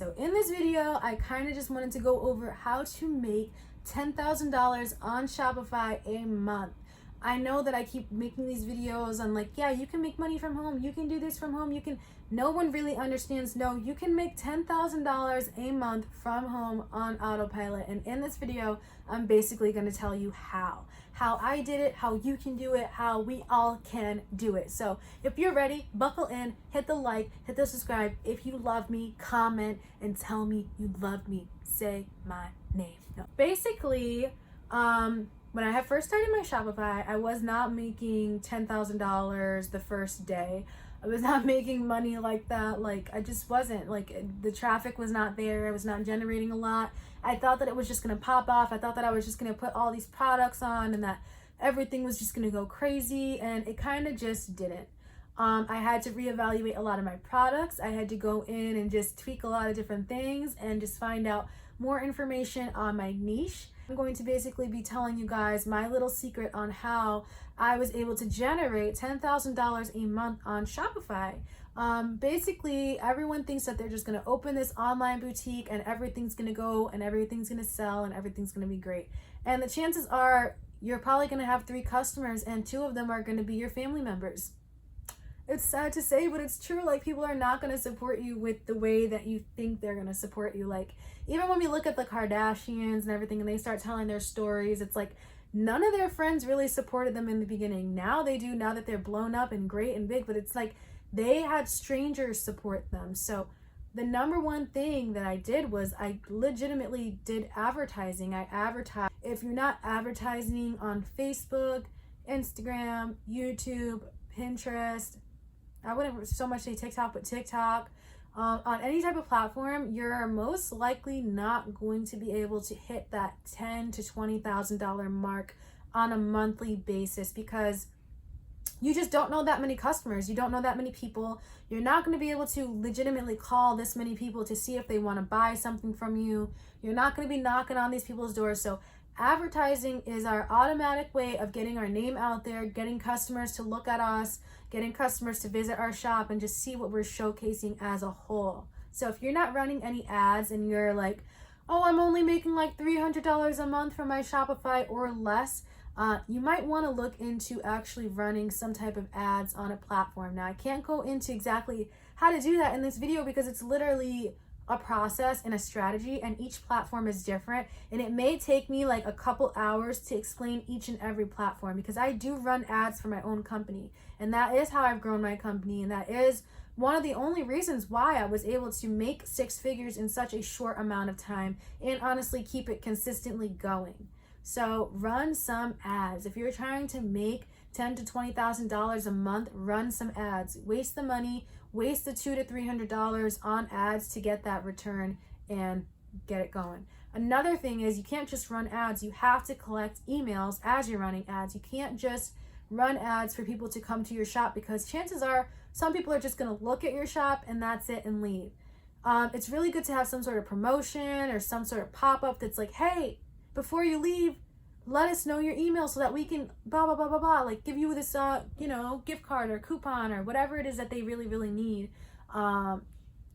So in this video, I kind of just wanted to go over how to make $10,000 on Shopify a month. I know that I keep making these videos on like, yeah, you can make money from home. You can do this from home. No one really understands. No, you can make $10,000 a month from home on autopilot. And in this video, I'm basically going to tell you how I did it, how you can do it, how we all can do it. So if you're ready, buckle in, hit the like, hit the subscribe. If you love me, comment and tell me you love me. Say my name. No. Basically, when I had first started my Shopify, I was not making $10,000 the first day. I was not making money like that. Like, I just wasn't. Like, the traffic was not there. I was not generating a lot. I thought that it was just going to pop off. I thought that I was just going to put all these products on and that everything was just going to go crazy. And it kind of just didn't. I had to reevaluate a lot of my products. I had to go in and just tweak a lot of different things and just find out more information on my niche. I'm going to basically be telling you guys my little secret on how I was able to generate $10,000 a month on Shopify. Basically, everyone thinks that they're just going to open this online boutique and everything's going to go and everything's going to sell and everything's going to be great. And the chances are you're probably going to have 3 customers and 2 of them are going to be your family members. It's sad to say, but it's true. Like, people are not going to support you with the way that you think they're going to support you. Like, even when we look at the Kardashians and everything and they start telling their stories, it's like none of their friends really supported them in the beginning. Now they do, now that they're blown up and great and big, but it's like they had strangers support them. So the number one thing that I did was I legitimately did advertising. I advertised. If you're not advertising on Facebook, Instagram, YouTube, Pinterest, I wouldn't so much say TikTok, but TikTok, on any type of platform, you're most likely not going to be able to hit that $10,000 to $20,000 mark on a monthly basis because you just don't know that many customers. You don't know that many people. You're not going to be able to legitimately call this many people to see if they want to buy something from you. You're not going to be knocking on these people's doors. So advertising is our automatic way of getting our name out there, getting customers to look at us, getting customers to visit our shop and just see what we're showcasing as a whole. So if you're not running any ads and you're like, oh, I'm only making like $300 a month from my Shopify or less, you might want to look into actually running some type of ads on a platform. Now, I can't go into exactly how to do that in this video because it's literally a process and a strategy, and each platform is different, and it may take me like a couple hours to explain each and every platform because I do run ads for my own company, and that is how I've grown my company, and that is one of the only reasons why I was able to make 6 figures in such a short amount of time and honestly keep it consistently going. So run some ads. If you're trying to make $10,000 to $20,000 a month, run some ads. Waste the money, waste the $200 to $300 on ads to get that return and get it going. Another thing is you can't just run ads. You have to collect emails as you're running ads. You can't just run ads for people to come to your shop because chances are some people are just going to look at your shop and that's it and leave. It's really good to have some sort of promotion or some sort of pop-up that's like, hey, before you leave, let us know your email so that we can blah, blah, blah, blah, blah, like give you this, gift card or coupon or whatever it is that they really, really need. You're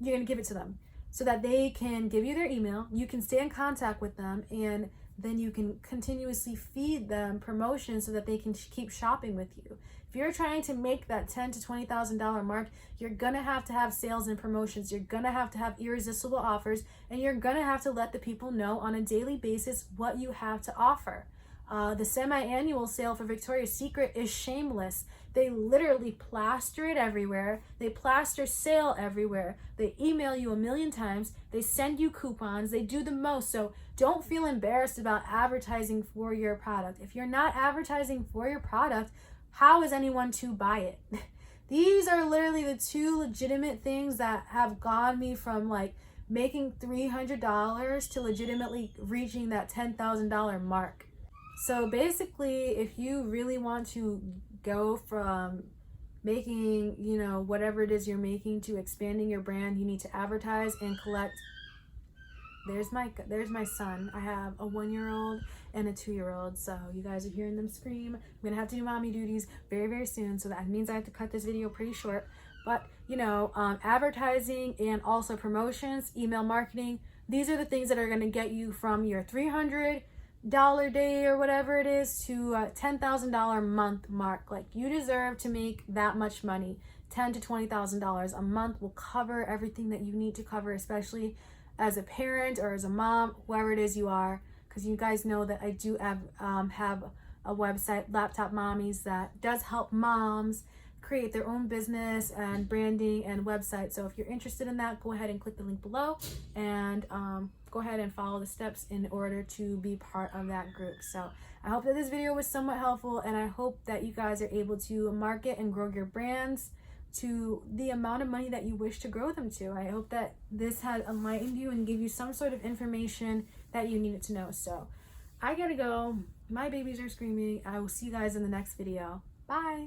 going to give it to them so that they can give you their email. You can stay in contact with them and then you can continuously feed them promotions so that they can keep shopping with you. If you're trying to make that $10,000 to $20,000 mark, you're going to have sales and promotions. You're going to have irresistible offers, and you're going to have to let the people know on a daily basis what you have to offer. The semi-annual sale for Victoria's Secret is shameless. They literally plaster it everywhere. They plaster sale everywhere. They email you a million times. They send you coupons. They do the most. So don't feel embarrassed about advertising for your product. If you're not advertising for your product, how is anyone to buy it? These are literally the 2 legitimate things that have gotten me from like making $300 to legitimately reaching that $10,000 mark. So basically, if you really want to go from making, whatever it is you're making to expanding your brand, you need to advertise and collect. There's my son. I have a 1-year-old and a 2-year-old. So you guys are hearing them scream. I'm going to have to do mommy duties very, very soon. So that means I have to cut this video pretty short. But, you know, advertising and also promotions, email marketing, these are the things that are going to get you from your $300 day or whatever it is to a $10,000 month mark. Like, you deserve to make that much money. $10,000 to $20,000 a month will cover everything that you need to cover, especially as a parent or as a mom, whoever it is you are. Because you guys know that I do have a website, Laptop Mommies, that does help moms create their own business and branding and website. So if you're interested in that, go ahead and click the link below and go ahead and follow the steps in order to be part of that group. So I hope that this video was somewhat helpful, and I hope that you guys are able to market and grow your brands to the amount of money that you wish to grow them to. I hope that this had enlightened you and give you some sort of information that you needed to know. So I gotta go. My babies are screaming. I will see you guys in the next video. Bye.